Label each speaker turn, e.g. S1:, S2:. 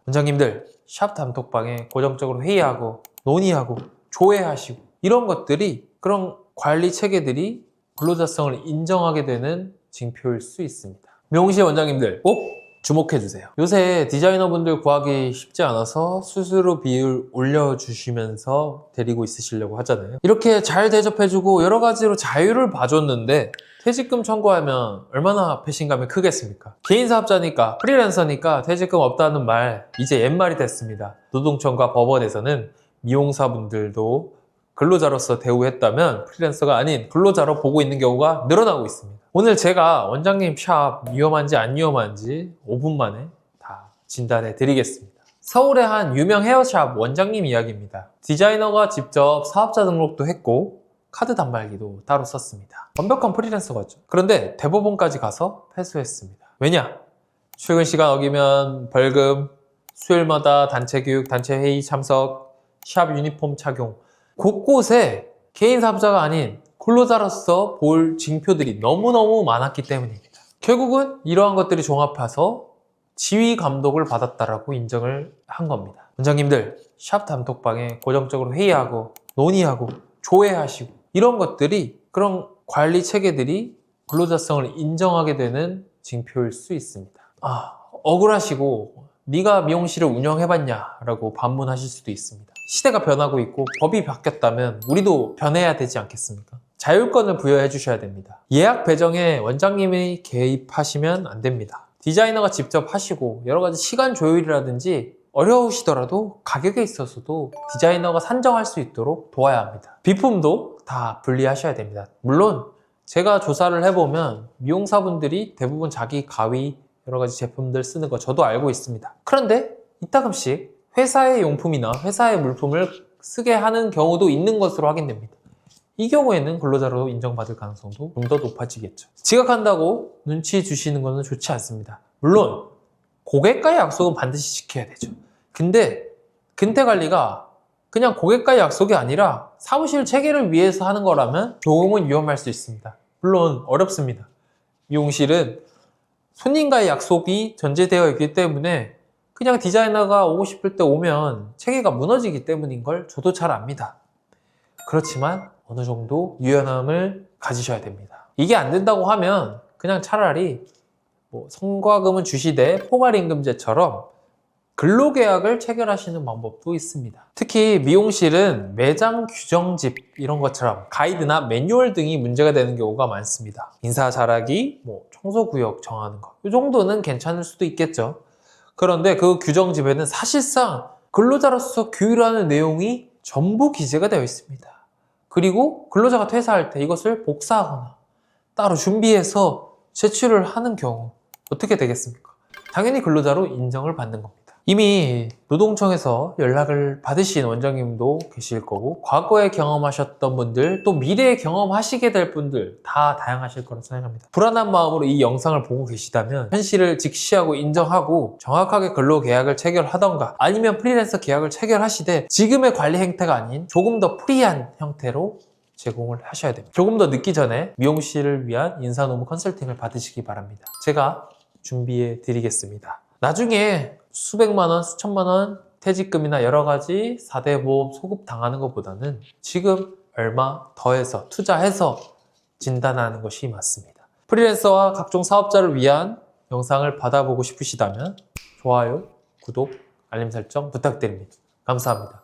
S1: 원장님들 샵 단톡방에 고정적으로 회의하고 논의하고 조회하시고 이런 것들이 그런 관리 체계들이 근로자성을 인정하게 되는 징표일 수 있습니다. 미용실 원장님들 꼭 주목해주세요. 요새 디자이너분들 구하기 쉽지 않아서 수수료 비율 올려주시면서 데리고 있으시려고 하잖아요. 이렇게 잘 대접해주고 여러 가지로 자유를 봐줬는데 퇴직금 청구하면 얼마나 배신감이 크겠습니까? 개인 사업자니까 프리랜서니까 퇴직금 없다는 말 이제 옛말이 됐습니다. 노동청과 법원에서는 미용사분들도 근로자로서 대우했다면 프리랜서가 아닌 근로자로 보고 있는 경우가 늘어나고 있습니다. 오늘 제가 원장님 샵 위험한지 안 위험한지 5분 만에 다 진단해 드리겠습니다. 서울의 한 유명 헤어샵 원장님 이야기입니다. 디자이너가 직접 사업자 등록도 했고 카드 단말기도 따로 썼습니다. 완벽한 프리랜서였죠. 그런데 대법원까지 가서 패소했습니다. 왜냐? 출근 시간 어기면 벌금, 수요일마다 단체 교육, 단체 회의 참석, 샵 유니폼 착용 곳곳에 개인 사업자가 아닌 근로자로서 볼 징표들이 너무너무 많았기 때문입니다. 결국은 이러한 것들이 종합해서 지휘 감독을 받았다라고 인정을 한 겁니다. 원장님들 샵 단톡방에 고정적으로 회의하고 논의하고 조회하시고 이런 것들이 그런 관리 체계들이 근로자성을 인정하게 되는 징표일 수 있습니다. 억울하시고 네가 미용실을 운영해봤냐 라고 반문하실 수도 있습니다. 시대가 변하고 있고 법이 바뀌었다면 우리도 변해야 되지 않겠습니까? 자율권을 부여해 주셔야 됩니다. 예약 배정에 원장님이 개입하시면 안 됩니다. 디자이너가 직접 하시고 여러 가지 시간 조율이라든지 어려우시더라도 가격에 있어서도 디자이너가 산정할 수 있도록 도와야 합니다. 비품도 다 분리하셔야 됩니다. 물론 제가 조사를 해보면 미용사분들이 대부분 자기 가위 여러 가지 제품들 쓰는 거 저도 알고 있습니다. 그런데 이따금씩 회사의 용품이나 회사의 물품을 쓰게 하는 경우도 있는 것으로 확인됩니다. 이 경우에는 근로자로 인정받을 가능성도 좀 더 높아지겠죠. 지각한다고 눈치 주시는 것은 좋지 않습니다. 물론 고객과의 약속은 반드시 지켜야 되죠. 근데 근태관리가 그냥 고객과의 약속이 아니라 사무실 체계를 위해서 하는 거라면 조금은 위험할 수 있습니다. 물론 어렵습니다. 미용실은 손님과의 약속이 전제되어 있기 때문에 그냥 디자이너가 오고 싶을 때 오면 체계가 무너지기 때문인 걸 저도 잘 압니다. 그렇지만 어느 정도 유연함을 가지셔야 됩니다. 이게 안 된다고 하면 그냥 차라리 성과금은 주시되 포괄임금제처럼 근로계약을 체결하시는 방법도 있습니다. 특히 미용실은 매장 규정집 이런 것처럼 가이드나 매뉴얼 등이 문제가 되는 경우가 많습니다. 인사 잘하기, 청소구역 정하는 거 이 정도는 괜찮을 수도 있겠죠. 그런데 그 규정집에는 사실상 근로자로서 규율하는 내용이 전부 기재가 되어 있습니다. 그리고 근로자가 퇴사할 때 이것을 복사하거나 따로 준비해서 제출을 하는 경우 어떻게 되겠습니까? 당연히 근로자로 인정을 받는 겁니다. 이미 노동청에서 연락을 받으신 원장님도 계실 거고 과거에 경험하셨던 분들 또 미래에 경험하시게 될 분들 다 다양하실 거라고 생각합니다. 불안한 마음으로 이 영상을 보고 계시다면 현실을 직시하고 인정하고 정확하게 근로계약을 체결하던가 아니면 프리랜서 계약을 체결하시되 지금의 관리 행태가 아닌 조금 더 프리한 형태로 제공을 하셔야 됩니다. 조금 더 늦기 전에 미용실을 위한 인사노무 컨설팅을 받으시기 바랍니다. 제가 준비해 드리겠습니다. 나중에 수백만 원, 수천만 원 퇴직금이나 여러 가지 4대 보험 소급 당하는 것보다는 지금 얼마 더해서 투자해서 진단하는 것이 맞습니다. 프리랜서와 각종 사업자를 위한 영상을 받아보고 싶으시다면 좋아요, 구독, 알림 설정 부탁드립니다. 감사합니다.